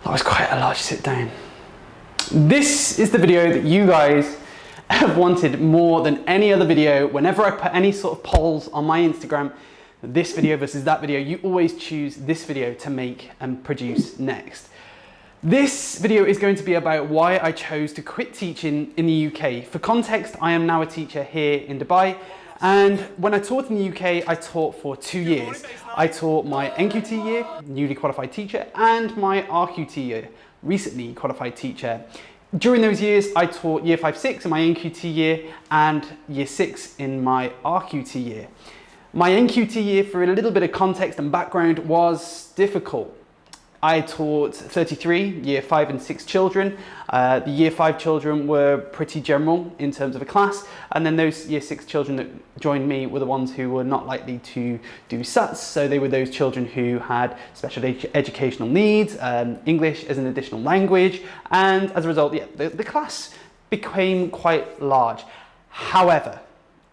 That was quite a large sit down. This is the video that you guys have wanted more than any other video. Whenever I put any sort of polls on my Instagram, this video versus that video, you always choose this video to make and produce next. This video is going to be about why I chose to quit teaching in the UK. For context, I am now a teacher here in Dubai, and when I taught in the UK, I taught for 2 years. I taught my NQT year, newly qualified teacher, and my RQT year, recently qualified teacher. During those years, I taught year 5-6 in my NQT year and year 6 in my RQT year. My NQT year, for a little bit of context and background, was difficult. I taught 33 year 5 and 6 children. The year 5 children were pretty general in terms of a class, and then those year 6 children that joined me were the ones who were not likely to do SATs, so they were those children who had special educational needs, English as an additional language, and as a result, the class became quite large. However,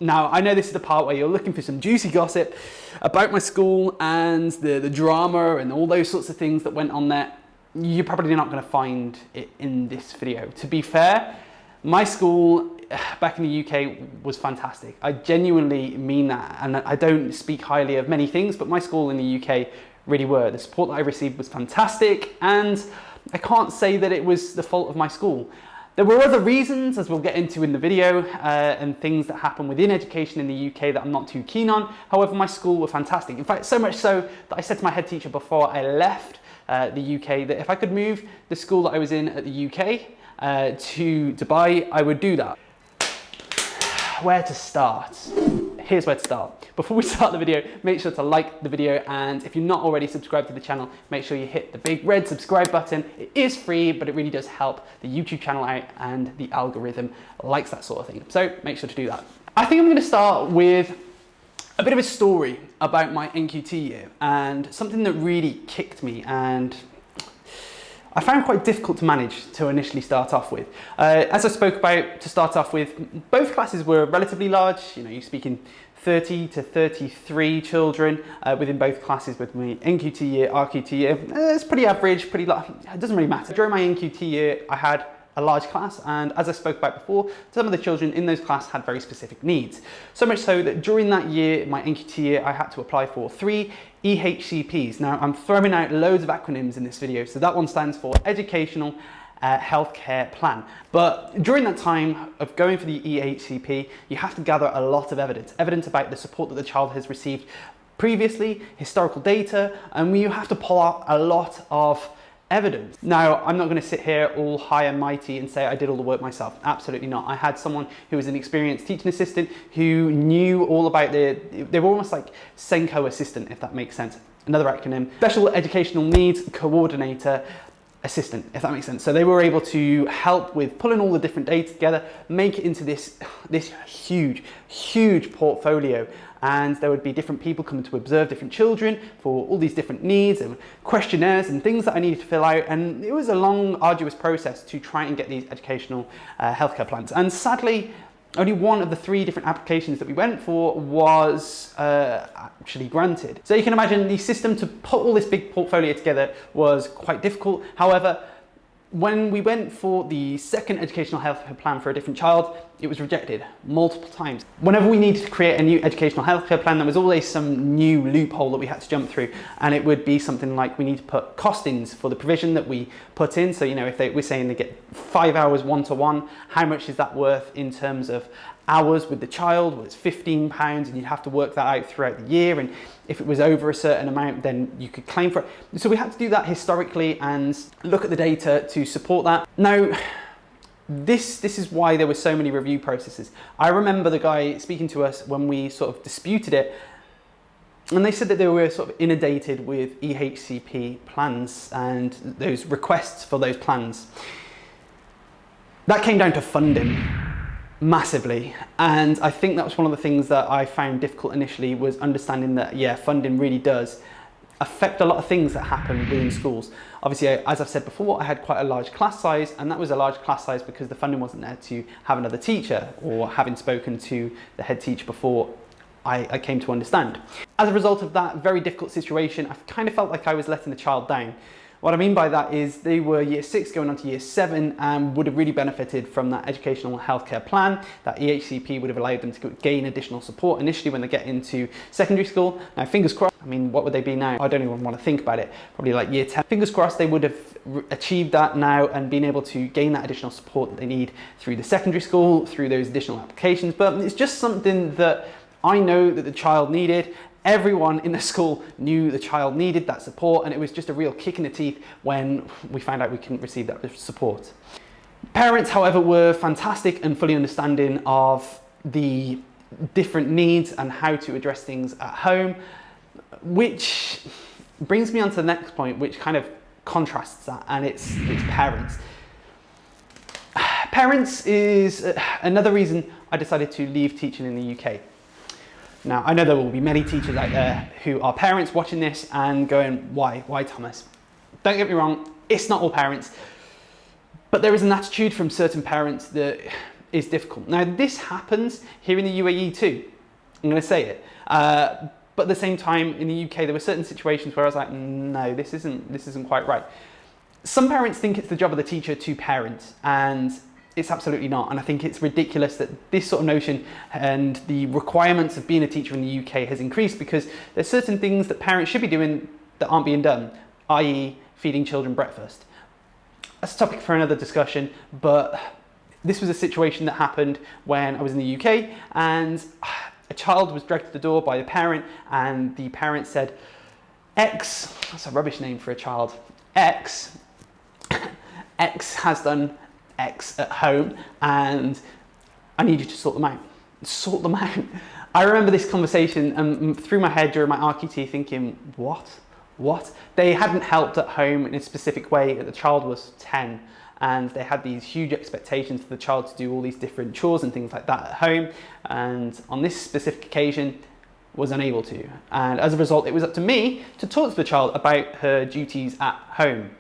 now, I know this is the part where you're looking for some juicy gossip about my school and the drama and all those sorts of things that went on there. You're probably not going to find it in this video. To be fair, my school back in the UK was fantastic. I genuinely mean that, and I don't speak highly of many things, but my school in the UK really were. The support that I received was fantastic, and I can't say that it was the fault of my school. There were other reasons, as we'll get into in the video, and things that happen within education in the UK that I'm not too keen on. However, my school were fantastic. In fact, so much so that I said to my head teacher before I left the UK that if I could move the school that I was in at the UK to Dubai, I would do that. Where to start? Here's where to start. Before we start the video, make sure to like the video, and if you're not already subscribed to the channel, make sure you hit the big red subscribe button. It is free, but it really does help the YouTube channel out, and the algorithm likes that sort of thing. So make sure to do that. I think I'm going to start with a bit of a story about my NQT year, and something that really kicked me and I found quite difficult to manage to initially start off with. As I spoke about to start off with, both classes were relatively large. You know, you're speaking 30 to 33 children within both classes with my NQT year, RQT year. It's pretty average, pretty large. It doesn't really matter. During my NQT year, I had a large class, and as I spoke about before, some of the children in those classes had very specific needs. So much so that during that year, my NQT year, I had to apply for 3 EHCPs. Now, I'm throwing out loads of acronyms in this video, so that one stands for Educational Healthcare Plan. But during that time of going for the EHCP, you have to gather a lot of evidence about the support that the child has received previously, historical data, and you have to pull out a lot of evidence. Now, I'm not going to sit here all high and mighty and say I did all the work myself. Absolutely not. I had someone who was an experienced teaching assistant who knew all about they were almost like Senko assistant, if that makes sense. Another acronym, Special Educational Needs Coordinator Assistant, if that makes sense. So they were able to help with pulling all the different data together, make it into this huge portfolio. And there would be different people coming to observe different children for all these different needs and questionnaires and things that I needed to fill out. And it was a long, arduous process to try and get these educational healthcare plans. And sadly, only one of the 3 different applications that we went for was actually granted. So you can imagine the system to put all this big portfolio together was quite difficult. However, when we went for the second educational healthcare plan for a different child, it was rejected multiple times. Whenever we needed to create a new educational healthcare plan, there was always some new loophole that we had to jump through. And it would be something like we need to put costings for the provision that we put in. So, you know, if we're saying they get 5 hours one-to-one, how much is that worth in terms of hours with the child? Well, it's £15, and you'd have to work that out throughout the year. And if it was over a certain amount, then you could claim for it. So we had to do that historically and look at the data to support that. Now, this is why there were so many review processes. I remember the guy speaking to us when we sort of disputed it, and they said that they were sort of inundated with EHCP plans and those requests for those plans. That came down to funding massively, and I think that was one of the things that I found difficult initially, was understanding that, yeah, funding really does affect a lot of things that happen within schools. Obviously, as I've said before, I had quite a large class size, and that was a large class size because the funding wasn't there to have another teacher, or having spoken to the head teacher before, I came to understand. As a result of that very difficult situation, I kind of felt like I was letting the child down. What I mean by that is they were year 6 going on to year 7 and would have really benefited from that educational healthcare plan. That EHCP would have allowed them to gain additional support initially when they get into secondary school. Now, fingers crossed, I mean, what would they be now? I don't even want to think about it. Probably like year 10. Fingers crossed they would have achieved that now and been able to gain that additional support that they need through the secondary school, through those additional applications. But it's just something that I know that the child needed. Everyone in the school knew the child needed that support, and it was just a real kick in the teeth when we found out we couldn't receive that support. Parents, however, were fantastic and fully understanding of the different needs and how to address things at home, which brings me on to the next point, which kind of contrasts that, and it's parents. Parents is another reason I decided to leave teaching in the UK. Now, I know there will be many teachers out there who are parents watching this and going, why Thomas? Don't get me wrong, it's not all parents, but there is an attitude from certain parents that is difficult. Now, this happens here in the UAE too. I'm going to say it. But at the same time, in the UK, there were certain situations where I was like, no, this isn't quite right. Some parents think it's the job of the teacher to parent, and it's absolutely not. And I think it's ridiculous that this sort of notion and the requirements of being a teacher in the UK has increased, because there's certain things that parents should be doing that aren't being done, i.e. feeding children breakfast. That's a topic for another discussion, but this was a situation that happened when I was in the UK, and a child was dragged to the door by the parent, and the parent said, X, that's a rubbish name for a child, X has done X at home and I need you to sort them out. Sort them out. I remember this conversation and through my head during my RQT thinking, what? They hadn't helped at home in a specific way. The child was 10 and they had these huge expectations for the child to do all these different chores and things like that at home, and on this specific occasion was unable to. And as a result, it was up to me to talk to the child about her duties at home.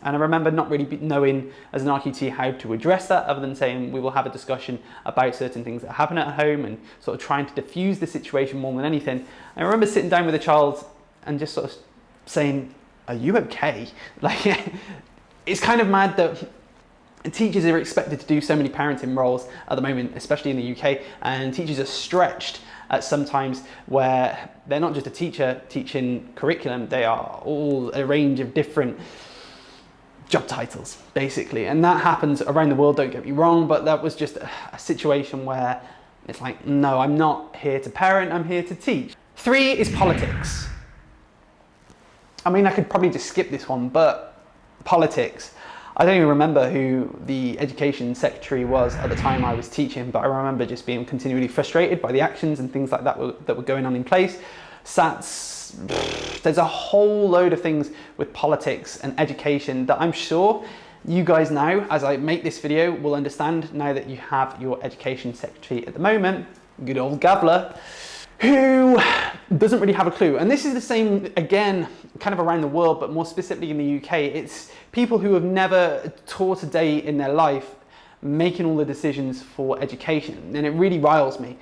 And I remember not really knowing as an RQT how to address that, other than saying we will have a discussion about certain things that happen at home and sort of trying to diffuse the situation more than anything. I remember sitting down with the child and just sort of saying, are you okay? Like, it's kind of mad that teachers are expected to do so many parenting roles at the moment, especially in the UK, and teachers are stretched at some times where they're not just a teacher teaching curriculum, they are all a range of different job titles, basically. And that happens around the world, don't get me wrong, but that was just a situation where it's like, no, I'm not here to parent, I'm here to teach. 3 is politics. I mean, I could probably just skip this one, but politics. I don't even remember who the education secretary was at the time I was teaching, but I remember just being continually frustrated by the actions and things like that that were going on in place. SATs, there's a whole load of things with politics and education that I'm sure you guys now, as I make this video, will understand now that you have your education secretary at the moment, good old Gavler, who doesn't really have a clue. And this is the same, again, kind of around the world, but more specifically in the UK. It's people who have never taught a day in their life making all the decisions for education, and it really riles me.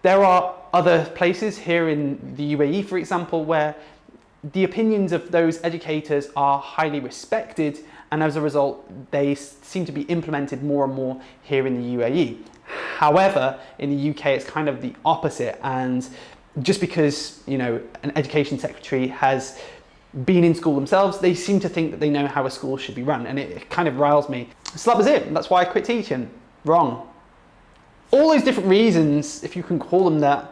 There are other places here in the UAE, for example, where the opinions of those educators are highly respected, and as a result, they seem to be implemented more and more here in the UAE. However, in the UK, it's kind of the opposite, and just because, you know, an education secretary has been in school themselves, they seem to think that they know how a school should be run, and it kind of riles me. So that was it. That's why I quit teaching. Wrong. All those different reasons, if you can call them that,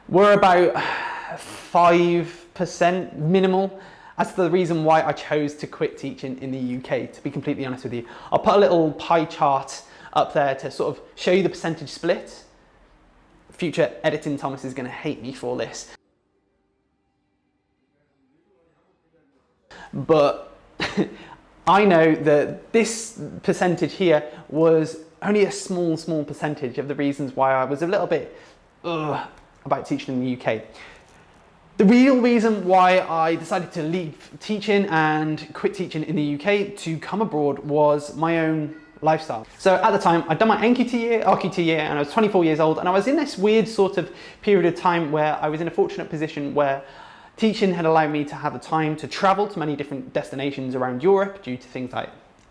were about 5% minimal as to the reason why I chose to quit teaching in the UK, to be completely honest with you. I'll put a little pie chart up there to sort of show you the percentage split. Future editing Thomas is going to hate me for this. But I know that this percentage here was only a small percentage of the reasons why I was a little bit about teaching in the UK. The real reason why I decided to leave teaching and quit teaching in the UK to come abroad was my own lifestyle. So at the time, I'd done my RQT year, and I was 24 years old, and I was in this weird sort of period of time where I was in a fortunate position where Teaching had allowed me to have the time to travel to many different destinations around Europe due to things like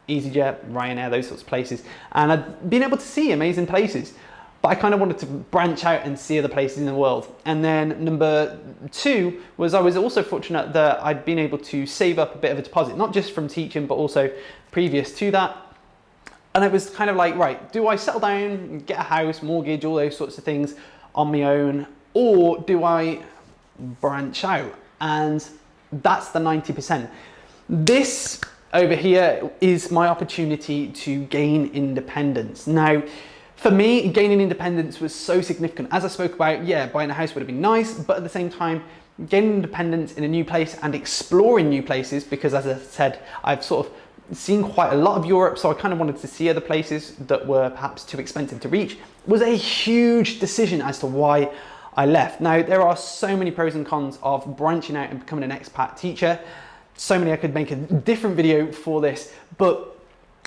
EasyJet, Ryanair, those sorts of places. And I'd been able to see amazing places, but I kind of wanted to branch out and see other places in the world. And then number two was I was also fortunate that I'd been able to save up a bit of a deposit, not just from teaching, but also previous to that. And it was kind of like, right, do I settle down, get a house, mortgage, all those sorts of things on my own, or do I branch out? And that's the 90%. This over here is my opportunity to gain independence. Now, for me, gaining independence was so significant. As I spoke about, yeah, buying a house would have been nice, but at the same time, gaining independence in a new place and exploring new places, because as I said, I've sort of seen quite a lot of Europe, so I kind of wanted to see other places that were perhaps too expensive to reach, was a huge decision as to why I left. Now, there are so many pros and cons of branching out and becoming an expat teacher. So many, I could make a different video for this, but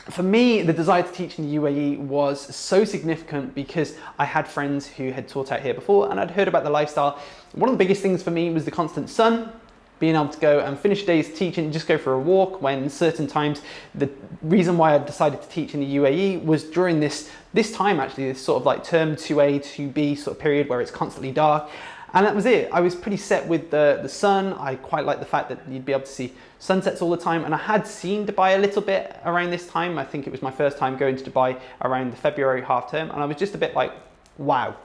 for me, the desire to teach in the UAE was so significant because I had friends who had taught out here before and I'd heard about the lifestyle. One of the biggest things for me was the constant sun, being able to go and finish days teaching, just go for a walk when certain times. The reason why I decided to teach in the UAE was during this time actually, this sort of like term 2A, 2B sort of period where it's constantly dark. And that was it. I was pretty set with the sun. I quite like the fact that you'd be able to see sunsets all the time. And I had seen Dubai a little bit around this time. I think it was my first time going to Dubai around the February half term. And I was just a bit like, wow,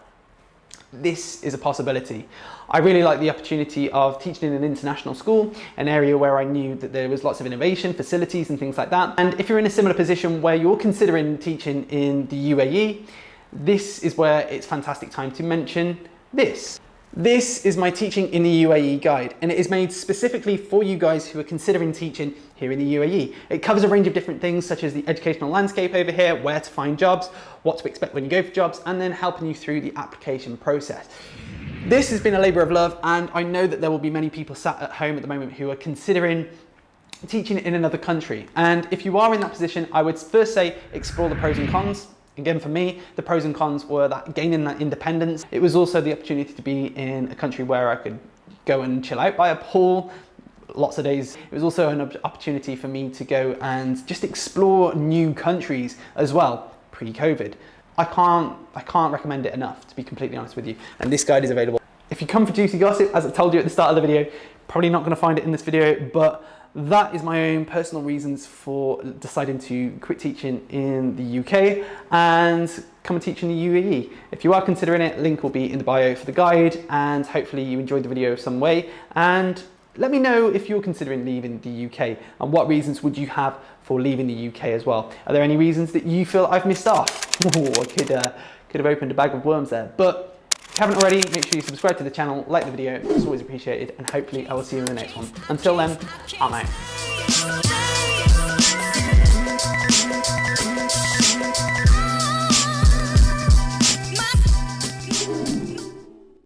this is a possibility. I really like the opportunity of teaching in an international school, an area where I knew that there was lots of innovation, facilities and things like that. And if you're in a similar position where you're considering teaching in the UAE, this is where it's a fantastic time to mention this. This is my Teaching in the UAE guide, and it is made specifically for you guys who are considering teaching here in the UAE. It covers a range of different things such as the educational landscape over here, where to find jobs, what to expect when you go for jobs, and then helping you through the application process. This has been a labour of love, and I know that there will be many people sat at home at the moment who are considering teaching in another country. And if you are in that position, I would first say explore the pros and cons. Again, for me, the pros and cons were that gaining that independence. It was also the opportunity to be in a country where I could go and chill out by a pool lots of days. It was also an opportunity for me to go and just explore new countries as well, pre-COVID. I can't recommend it enough, to be completely honest with you. And this guide is available. If you come for juicy gossip, as I told you at the start of the video, probably not going to find it in this video, but that is my own personal reasons for deciding to quit teaching in the UK and come and teach in the UAE. If you are considering it, link will be in the bio for the guide, and hopefully you enjoyed the video some way. And let me know if you're considering leaving the UK and what reasons would you have for leaving the UK as well. Are there any reasons that you feel I've missed off? Oh, I could have opened a bag of worms there. But if you haven't already, make sure you subscribe to the channel, like the video, it's always appreciated, and hopefully I will see you in the next one. Until then, I'm out.